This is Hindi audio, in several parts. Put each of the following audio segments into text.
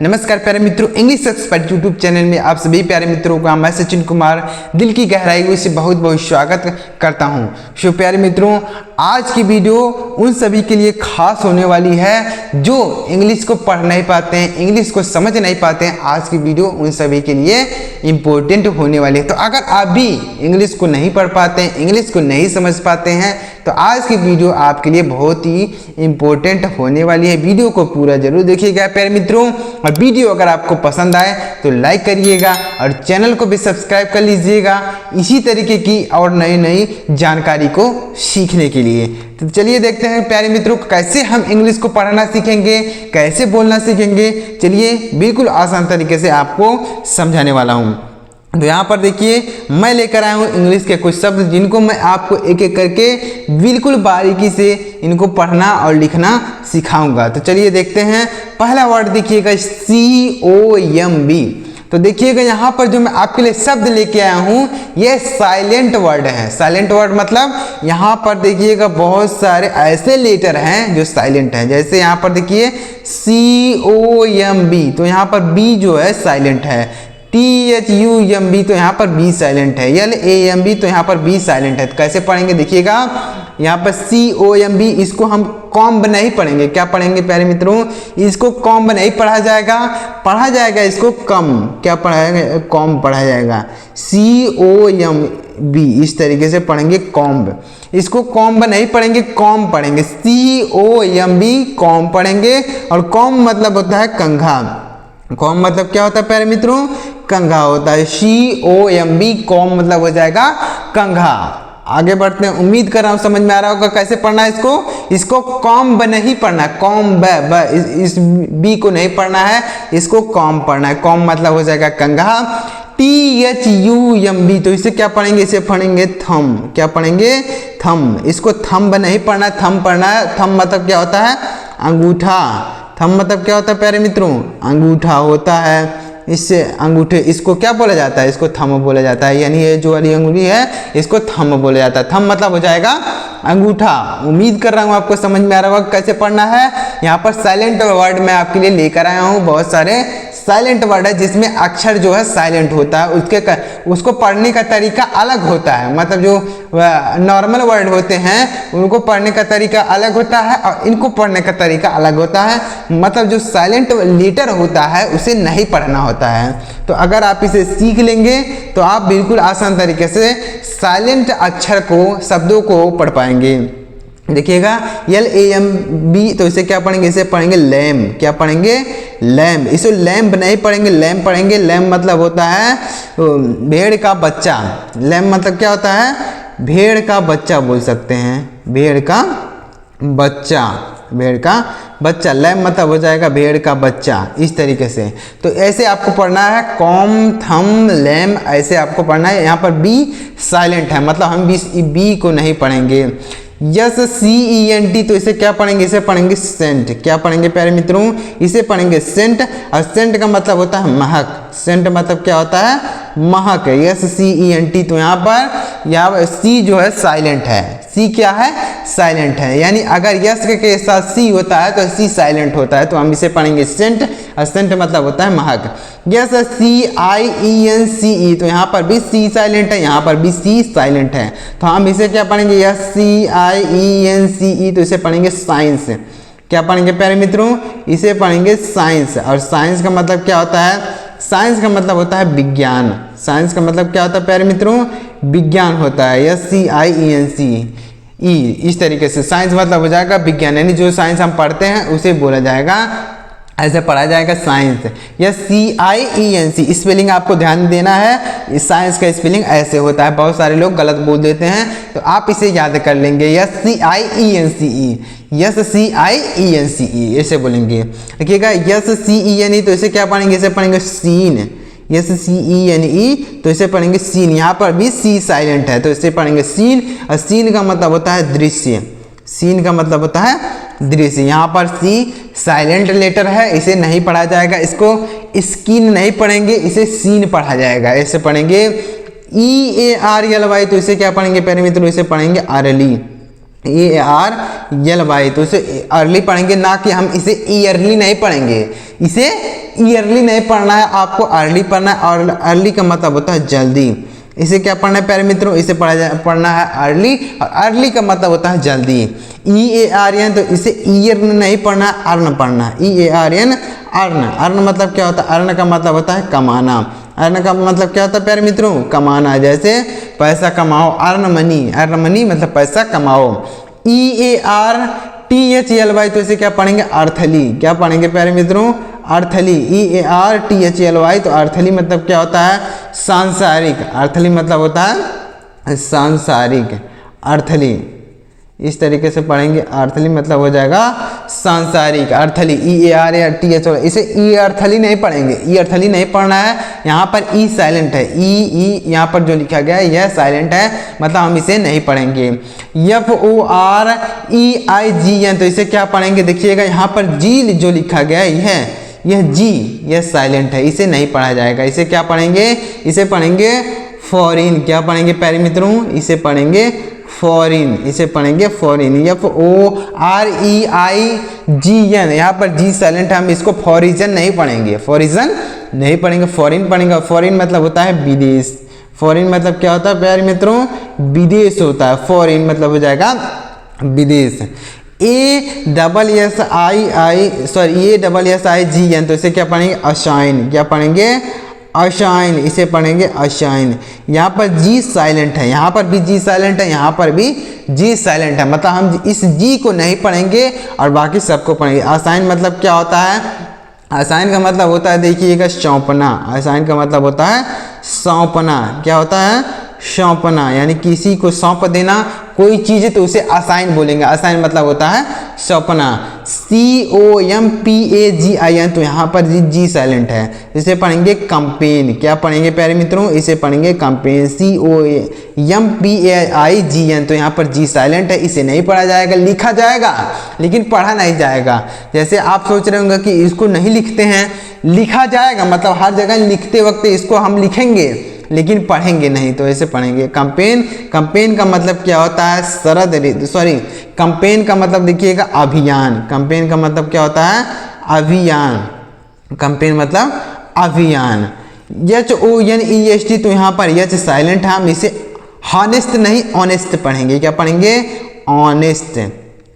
नमस्कार प्यारे मित्रों, इंग्लिश एक्सपर्ट यूट्यूब चैनल में आप सभी प्यारे मित्रों का मैं सचिन कुमार दिल की गहराइयों से बहुत बहुत स्वागत करता हूं। सो प्यारे मित्रों, आज की वीडियो उन सभी के लिए खास होने वाली है जो इंग्लिश को पढ़ नहीं पाते हैं, इंग्लिश को समझ नहीं पाते हैं। आज की वीडियो उन सभी के लिए इम्पोर्टेंट होने वाली है। तो अगर आप भी इंग्लिश को नहीं पढ़ पाते हैं, इंग्लिश को नहीं समझ पाते हैं, तो आज की वीडियो आपके लिए बहुत ही इम्पोर्टेंट होने वाली है। वीडियो को पूरा जरूर देखिएगा प्यारे मित्रों, और वीडियो अगर आपको पसंद आए तो लाइक करिएगा और चैनल को भी सब्सक्राइब कर लीजिएगा इसी तरीके की और नई नई जानकारी को सीखने के लिए। तो चलिए देखते हैं प्यारे मित्रों, कैसे हम इंग्लिश को पढ़ना सीखेंगे, कैसे बोलना सीखेंगे। चलिए बिल्कुल आसान तरीके से आपको समझाने वाला हूँ। तो यहाँ पर देखिए, मैं लेकर आया हूँ इंग्लिश के कुछ शब्द जिनको मैं आपको एक एक करके बिल्कुल बारीकी से इनको पढ़ना और लिखना सिखाऊंगा। तो चलिए देखते हैं। पहला वर्ड देखिएगा COMB। तो देखिएगा यहाँ पर जो मैं आपके लिए शब्द लेके आया हूँ ये साइलेंट वर्ड है। साइलेंट वर्ड मतलब यहाँ पर देखिएगा बहुत सारे ऐसे लेटर हैं जो साइलेंट हैं। जैसे यहाँ पर देखिए COMB, तो यहाँ पर B जो है साइलेंट है। THUMB, तो यहाँ पर B साइलेंट है। LAMB, तो यहाँ पर B साइलेंट है। तो कैसे पढ़ेंगे देखिएगा, यहाँ पर COMB, इसको हम कॉम्ब नहीं पढ़ेंगे। क्या पढ़ेंगे प्यारे मित्रों, इसको कॉम्ब नहीं पढ़ा जाएगा इसको कम। क्या पढ़ाएगा, कॉम्ब पढ़ा जाएगा। COMB इस तरीके से पढ़ेंगे कॉम्ब। इसको कॉम्ब नहीं पढ़ेंगे, कॉम्ब पढ़ेंगे। COMB कॉम्ब पढ़ेंगे। और कॉम्ब मतलब होता है कंघा। कॉम्ब मतलब क्या होता है प्यारे मित्रों, कंघा होता है। COMB कॉम्ब मतलब हो जाएगा कंघा। आगे बढ़ते हैं, उम्मीद कर रहा हूँ समझ में आ रहा होगा कैसे पढ़ना है इसको कॉम्ब नहीं पढ़ना, कॉम्ब इस बी को नहीं पढ़ना है, इसको कॉम्ब पढ़ना है। कॉम्ब मतलब हो जाएगा कंघा। THUMB, तो इसे क्या पढ़ेंगे, इसे पढ़ेंगे थम। क्या पढ़ेंगे, थम। इसको थंब नहीं पढ़ना, थम पढ़ना है। थम मतलब क्या होता है, अंगूठा। थंब मतलब क्या होता है प्यारे मित्रों, अंगूठा होता है। इससे अंगूठे, इसको क्या बोला जाता है, इसको थंब बोला जाता है। यानी ये जो वाली अंगुली है इसको थंब बोला जाता है। थंब मतलब हो जाएगा अंगूठा। उम्मीद कर रहा हूँ आपको समझ में आ रहा होगा कैसे पढ़ना है। यहाँ पर साइलेंट वर्ड मैं आपके लिए लेकर आया हूँ। बहुत सारे साइलेंट वर्ड है जिसमें अक्षर जो है साइलेंट होता है, उसको पढ़ने का तरीका अलग होता है। मतलब जो नॉर्मल वर्ड होते हैं उनको पढ़ने का तरीका अलग होता है और इनको पढ़ने का तरीका अलग होता है। मतलब जो साइलेंट लेटर होता है उसे नहीं पढ़ना होता है। तो अगर आप इसे सीख लेंगे तो आप बिल्कुल आसान तरीके से साइलेंट अक्षर को, शब्दों को पढ़ पाएंगे। देखिएगा LAMB, तो इसे क्या पढ़ेंगे, इसे पढ़ेंगे लैम। क्या पढ़ेंगे, लैम। इसे लैम्प नहीं पढ़ेंगे, लैम पढ़ेंगे। लैम मतलब होता है भेड़ का बच्चा। लैम मतलब क्या होता है, भेड़ का बच्चा बोल सकते हैं। भेड़ का बच्चा, भेड़ का बच्चा। लैम मतलब हो जाएगा भेड़ का बच्चा, इस तरीके से। तो ऐसे आपको पढ़ना है, कॉम, थम, लैम, ऐसे आपको पढ़ना है। यहाँ पर B साइलेंट है, मतलब हम B को नहीं पढ़ेंगे। CENT, तो इसे क्या पढ़ेंगे, इसे पढ़ेंगे सेंट। क्या पढ़ेंगे प्यारे मित्रों, इसे पढ़ेंगे सेंट। और सेंट का मतलब होता है महक। सेंट मतलब क्या होता है, महक। CENT, तो यहाँ पर C जो है साइलेंट है। C क्या है, साइलेंट है। यानी अगर यस के साथ C होता है तो C साइलेंट होता है। तो हम इसे पढ़ेंगे सेंट, और सेंट मतलब होता है महक। CIENCE, तो यहाँ पर भी C साइलेंट है, यहाँ पर भी C साइलेंट है। तो हम इसे क्या पढ़ेंगे, CIENCE, तो इसे पढ़ेंगे साइंस। क्या पढ़ेंगे प्यारे मित्रों, इसे पढ़ेंगे साइंस। और साइंस का मतलब क्या होता है, साइंस का मतलब होता है विज्ञान। साइंस का मतलब क्या होता है प्यारे मित्रों, विज्ञान होता है। SCIENCE, इस तरीके से साइंस मतलब हो जाएगा विज्ञान। यानी जो साइंस हम पढ़ते हैं उसे बोला जाएगा, ऐसे पढ़ा जाएगा साइंस। CIENC स्पेलिंग आपको ध्यान देना है। इस साइंस का स्पेलिंग ऐसे होता है, बहुत सारे लोग गलत बोल देते हैं, तो आप इसे याद कर लेंगे। SCIENCE ऐसे बोलेंगे। देखिएगा SCENE, तो इसे क्या पढ़ेंगे, इसे पढ़ेंगे सीन। SCENE, तो इसे पढ़ेंगे सीन। यहाँ पर भी C साइलेंट है, तो इसे पढ़ेंगे सीन। और सीन का मतलब होता है दृश्य। सीन का मतलब होता है दृश्य। यहाँ पर C साइलेंट लेटर है, इसे नहीं पढ़ा जाएगा। इसको स्किन नहीं पढ़ेंगे, इसे सीन पढ़ा जाएगा। ऐसे पढ़ेंगे EARLY, तो इसे क्या पढ़ेंगे प्यारे मित्रों, इसे पढ़ेंगे अर्ली। EARLY, तो इसे अर्ली पढ़ेंगे, ना कि हम इसे ईयरली नहीं पढ़ेंगे, इसे ईयरली नहीं पढ़ना है, आपको अर्ली पढ़ना है, और अर्ली का मतलब होता है जल्दी। इसे क्या पढ़ना है प्यारे मित्रों, इसे पढ़ना है अर्ली, और अर्ली का मतलब होता है जल्दी। EARN, तो इसे ईयर नहीं पढ़ना है, अर्न पढ़ना है। EARN, earn. अर्न मतलब क्या होता है, अर्न का मतलब होता है कमाना। अर्न का मतलब क्या होता है प्यारे मित्रों, कमाना। जैसे पैसा कमाओ, अर्न मनी। अर्न मनी मतलब पैसा कमाओ। EARTHLY, तो इसे क्या पढ़ेंगे, अर्थली। क्या पढ़ेंगे प्यारे मित्रों, अर्थली। EARTHLY, तो अर्थली मतलब क्या होता है, सांसारिक। अर्थली मतलब होता है सांसारिक, अर्थली। इस तरीके से पढ़ेंगे, अर्थली मतलब हो जाएगा सांसारिक, अर्थली। EARTHLY, इसे ई अर्थली नहीं पढ़ेंगे, ई अर्थली नहीं पढ़ना है। यहाँ पर ई साइलेंट है, ई यहाँ पर जो लिखा गया है यह साइलेंट है, मतलब हम इसे नहीं पढ़ेंगे। FOREIGN, तो इसे क्या पढ़ेंगे, देखिएगा यहाँ पर जी जो लिखा गया है यह जी, यह साइलेंट है, इसे नहीं पढ़ा जाएगा। इसे क्या पढ़ेंगे, इसे पढ़ेंगे फॉरिन। क्या पढ़ेंगे प्यारे मित्रों, इसे पढ़ेंगे फॉरिन, इसे पढ़ेंगे फॉरिन। FOREIGN, यहाँ पर जी साइलेंट है, हम इसको फॉरिजन नहीं पढ़ेंगे, फॉरिजन नहीं पढ़ेंगे, फॉरिन पढ़ेंगे। फॉरिन मतलब होता है विदेश। फॉरिन मतलब क्या होता है प्यारे मित्रों, विदेश होता है। फॉरिन मतलब हो जाएगा विदेश। ASSIGN, तो इसे क्या पढ़ेंगे, अशाइन। क्या पढ़ेंगे, अशाइन, इसे पढ़ेंगे अशाइन। यहाँ पर जी साइलेंट है, यहाँ पर भी जी साइलेंट है, यहाँ पर भी जी साइलेंट है, मतलब हम इस जी को नहीं पढ़ेंगे और बाकी सबको पढ़ेंगे। असाइन मतलब क्या होता है, असाइन का मतलब होता है, देखिएगा सौंपना। असाइन का मतलब होता है सौंपना। क्या होता है, सौंपना, यानी किसी को सौंप देना कोई चीज़, तो उसे असाइन बोलेंगे। असाइन मतलब होता है सौंपना। COMPAGIN, तो यहाँ पर जी साइलेंट है, इसे पढ़ेंगे कंपेन। क्या पढ़ेंगे प्यारे मित्रों, इसे पढ़ेंगे कंपेन। COMPAIGN, तो यहाँ पर जी साइलेंट है, इसे नहीं पढ़ा जाएगा, लिखा जाएगा लेकिन पढ़ा नहीं जाएगा। जैसे आप सोच रहे होंगे कि इसको नहीं लिखते हैं, लिखा जाएगा, मतलब हर जगह लिखते वक्त इसको हम लिखेंगे लेकिन पढ़ेंगे नहीं, तो ऐसे पढ़ेंगे कंपेन। कंपेन का मतलब क्या होता है, कंपेन का मतलब देखिएगा अभियान। कंपेन का मतलब क्या होता है, अभियान। कंपेन मतलब अभियान। HONEST, तो यहाँ पर एच साइलेंट है, हम इसे हॉनेस्ट नहीं ऑनेस्ट पढ़ेंगे। क्या पढ़ेंगे, ऑनेस्ट।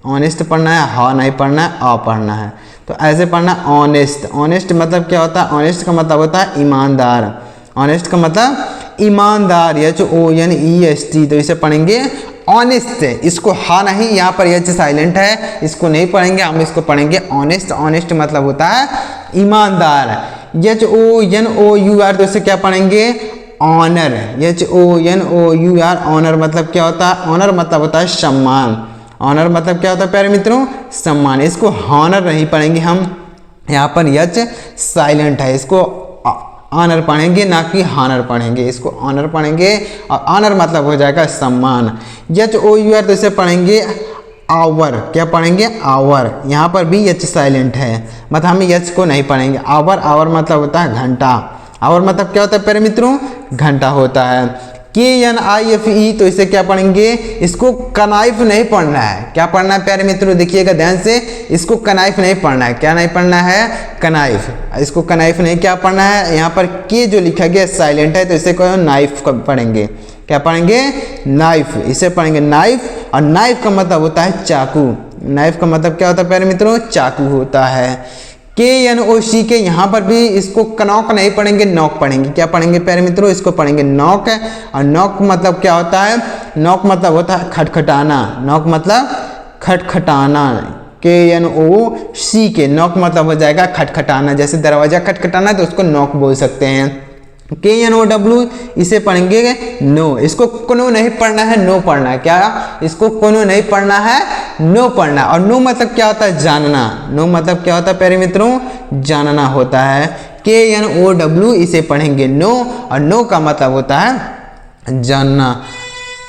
ऑनेस्ट पढ़ना है, हा नहीं पढ़ना है, आ पढ़ना है, तो ऐसे पढ़ना ऑनेस्ट। ऑनेस्ट मतलब क्या होता है, ऑनेस्ट का मतलब होता है ईमानदार। ऑनेस्ट का मतलब ईमानदार। HONEST, तो इसे पढ़ेंगे ऑनेस्ट। इसको हा नहीं, यहाँ पर एच साइलेंट है, इसको नहीं पढ़ेंगे, हम इसको पढ़ेंगे ऑनेस्ट। ऑनेस्ट मतलब होता है ईमानदार। HONOUR, तो इसे क्या पढ़ेंगे, ऑनर। HONOUR, ऑनर मतलब क्या होता है, ऑनर मतलब होता है सम्मान। ऑनर मतलब क्या होता है प्यारे मित्रों, सम्मान। इसको हॉनर नहीं पढ़ेंगे हम, यहाँ पर एच साइलेंट है, इसको ऑनर पढ़ेंगे ना कि हॉनर पढ़ेंगे, इसको ऑनर पढ़ेंगे, और ऑनर मतलब हो जाएगा सम्मान। HOUR, तो इसे पढ़ेंगे आवर। क्या पढ़ेंगे, आवर। यहाँ पर भी एच साइलेंट है, मतलब हम एच को नहीं पढ़ेंगे। आवर, आवर मतलब होता है घंटा। आवर मतलब क्या होता है प्यारे मित्रों, घंटा होता है। KNIFE, तो इसे क्या पढ़ेंगे, इसको कनाइफ नहीं पढ़ना है। क्या पढ़ना है प्यारे मित्रों, देखिएगा ध्यान से, इसको कनाइफ नहीं पढ़ना है। क्या नहीं पढ़ना है, कनाइफ। इसको कनाइफ नहीं क्या पढ़ना है, यहाँ पर के जो लिखा गया साइलेंट है, तो इसे को नाइफ पढ़ेंगे। क्या पढ़ेंगे, नाइफ। इसे पढ़ेंगे नाइफ, और नाइफ का मतलब होता है चाकू। नाइफ का मतलब क्या होता है प्यारे मित्रों, चाकू होता है। KNOC के यहाँ पर भी इसको कनॉक नहीं पढ़ेंगे, नॉक पढ़ेंगे। क्या पढ़ेंगे प्यारे मित्रों, इसको पढ़ेंगे नॉक। और नॉक मतलब क्या होता है, नॉक मतलब होता है खटखटाना। नॉक मतलब खटखटाना। KNOC के नॉक मतलब हो जाएगा खटखटाना। जैसे दरवाजा खटखटाना, तो उसको नॉक बोल सकते हैं। KNOW, इसे पढ़ेंगे नो। इसको कोनो नहीं पढ़ना है, नो पढ़ना है। क्या, इसको कोनो नहीं पढ़ना है, नो पढ़ना। और नो मतलब क्या होता है, जानना। नो मतलब क्या होता है प्यारे मित्रों, जानना होता है। KNOW, इसे पढ़ेंगे नो, और नो का मतलब होता है जानना।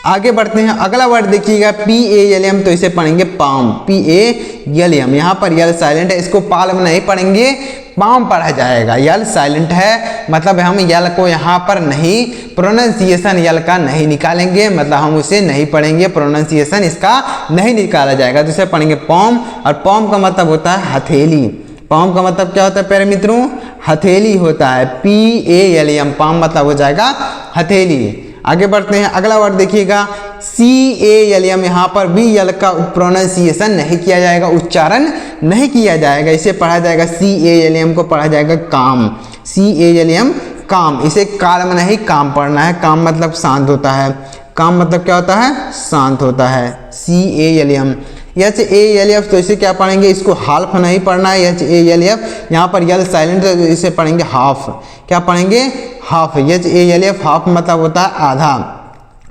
आगे बढ़ते हैं, अगला वर्ड देखिएगा PALM, तो इसे पढ़ेंगे पाम। PALM, यहाँ पर यल साइलेंट है, इसको पाल में नहीं पढ़ेंगे, पाम पढ़ा जाएगा। यल साइलेंट है, मतलब हम यल को यहाँ पर नहीं, प्रोनाउंसिएशन यल का नहीं निकालेंगे, मतलब हम उसे नहीं पढ़ेंगे, प्रोनाउंसिएशन इसका नहीं निकाला जाएगा, तो इसे पढ़ेंगे पॉम। और पॉम का मतलब होता है हथेली। पॉम का मतलब क्या होता है प्यारे मित्रों, हथेली होता है, PALM, पाम मतलब हो जाएगा हथेली। आगे बढ़ते हैं, अगला वर्ड देखिएगा CALM, यहाँ पर भी यल का प्रोनाउंसिएशन नहीं किया जाएगा, उच्चारण नहीं किया जाएगा, इसे पढ़ा जाएगा CALM को पढ़ा जाएगा काम, CALM काम, इसे कालम नहीं काम पढ़ना है। काम मतलब शांत होता है, काम मतलब क्या होता है, शांत होता है। CALM, HALF, तो इसे क्या पढ़ेंगे, इसको हाल्फ नहीं पढ़ना है, HALF, यहाँ पर यल साइलेंट है, इसे पढ़ेंगे हाफ, क्या पढ़ेंगे, हाफ, HALF, हाफ मतलब होता है आधा,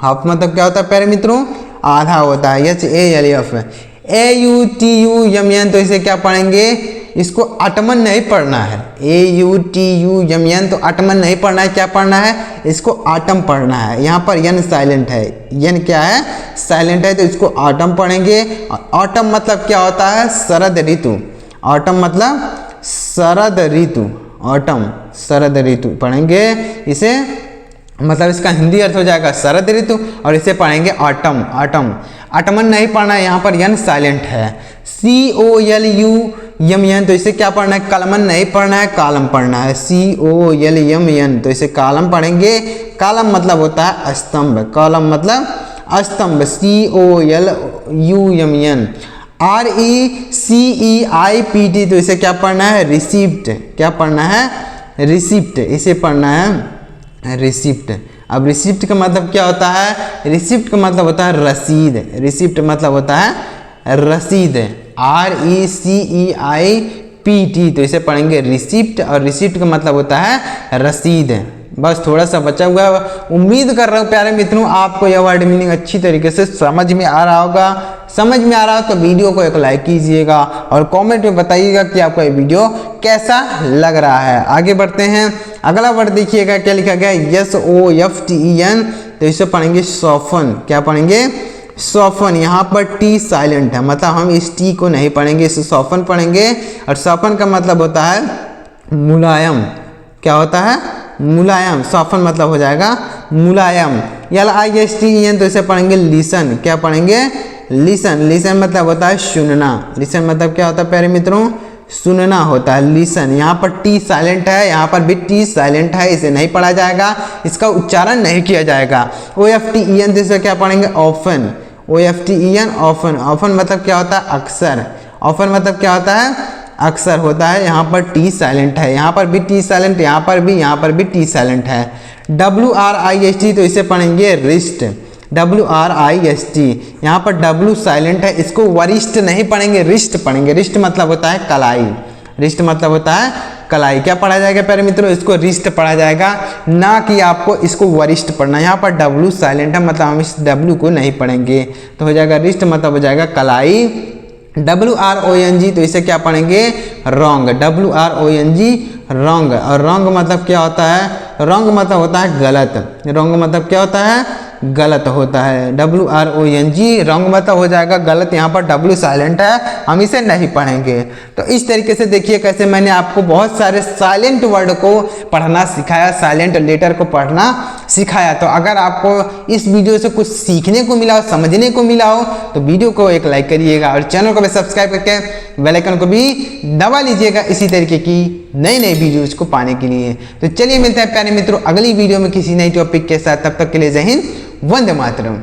हाफ मतलब क्या होता है प्यारे मित्रों, आधा होता है, HALF। AUTUMN, तो इसे क्या पढ़ेंगे, इसको अटमन नहीं पढ़ना है, AUTUMN, तो अटमन नहीं पढ़ना है, क्या पढ़ना है, इसको आटम पढ़ना है। यहाँ पर यन साइलेंट है, यन क्या है, साइलेंट है, तो इसको आटम पढ़ेंगे। ऑटम मतलब क्या होता है, शरद ऋतु, ऑटम मतलब शरद ऋतु, ऑटम शरद ऋतु पढ़ेंगे इसे, मतलब इसका हिंदी अर्थ हो जाएगा शरद ऋतु, और इसे पढ़ेंगे ऑटम, ऑटम, अटमन नहीं पढ़ना है, यहाँ पर यन साइलेंट है। COLUMN, तो इसे क्या पढ़ना है, कलमन नहीं पढ़ना है, कालम पढ़ना है, COLUMN, तो इसे कालम पढ़ेंगे। कालम मतलब होता है स्तंभ, कॉलम मतलब स्तंभ, COLUMN। RECEIPT, तो इसे क्या पढ़ना है, रिसिप्ट, क्या पढ़ना है, रिसिप्ट, इसे पढ़ना है रिसिप्ट। अब रिसिप्ट का मतलब क्या होता है, रिसिप्ट का मतलब होता है रसीद, रिसिप्ट मतलब होता है रसीद, RECEIPT, तो इसे पढ़ेंगे रिसिप्ट, और रिसिप्ट का मतलब होता है रसीद। बस थोड़ा सा बचा हुआ है, उम्मीद कर रहा हूँ प्यारे मित्रों आपको यह वर्ड मीनिंग अच्छी तरीके से समझ में आ रहा होगा। समझ में आ रहा हो तो वीडियो को एक लाइक कीजिएगा और कमेंट में बताइएगा कि आपको ये वीडियो कैसा लग रहा है। आगे बढ़ते हैं, अगला वर्ड देखिएगा क्या लिखा गया, SOFTEN, तो इसे पढ़ेंगे सॉफन, क्या पढ़ेंगे, सॉफन। यहाँ पर टी साइलेंट है, मतलब हम इस टी को नहीं पढ़ेंगे, इसे सॉफन पढ़ेंगे। और सॉफन का मतलब होता है मुलायम, क्या होता है, मुलायम, सॉफन मतलब हो जाएगा मुलायम। LISTEN, तो इसे पढ़ेंगे लिसन, क्या पढ़ेंगे, लिसन, लिसन मतलब होता है सुनना, लिसन मतलब क्या होता है प्यारे मित्रों, सुनना होता है, लिसन। यहाँ पर टी साइलेंट है, यहाँ पर भी टी साइलेंट है, इसे नहीं पढ़ा जाएगा, इसका उच्चारण नहीं किया जाएगा। OFTEN, तो इसे क्या पढ़ेंगे, ऑफन, OFTEN, ऑफन, ऑफन मतलब क्या होता है, अक्सर, ऑफन मतलब क्या होता है, अक्सर होता है। यहाँ पर टी साइलेंट है, यहाँ पर भी टी साइलेंट, यहाँ पर भी टी साइलेंट है। WRIST, तो इसे पढ़ेंगे रिस्ट, WRIST, यहाँ पर W साइलेंट है, इसको वरिष्ठ नहीं पढ़ेंगे, रिष्ट पढ़ेंगे। रिष्ट मतलब होता है कलाई, रिष्ट मतलब होता है कलाई। क्या पढ़ा जाएगा प्यारे मित्रों, इसको रिष्ट पढ़ा जाएगा, ना कि आपको इसको वरिष्ठ पढ़ना। यहाँ पर W साइलेंट है, मतलब हम इस W को नहीं पढ़ेंगे, तो हो जाएगा रिष्ट मतलब हो जाएगा कलाई। WRONG, तो इसे क्या पढ़ेंगे, रॉन्ग, WRONG, रॉन्ग। और रॉन्ग मतलब क्या होता है, रॉन्ग मतलब होता है गलत, रॉन्ग मतलब क्या होता है, गलत होता है। WRONG, रॉन्ग मतलब हो जाएगा गलत, यहाँ पर W साइलेंट है, हम इसे नहीं पढ़ेंगे। तो इस तरीके से देखिए कैसे मैंने आपको बहुत सारे साइलेंट वर्ड को पढ़ना सिखाया, साइलेंट लेटर को पढ़ना सिखाया। तो अगर आपको इस वीडियो से कुछ सीखने को मिला हो, समझने को मिला हो, तो वीडियो को एक लाइक करिएगा और चैनल को भी सब्सक्राइब करके बेल आइकन को भी दबा लीजिएगा इसी तरीके की नई नई वीडियोज को पाने के लिए। तो चलिए मिलते हैं प्यारे मित्रों अगली वीडियो में किसी नई टॉपिक के साथ, तब तक के लिए जय हिंद, वंदे मातरम।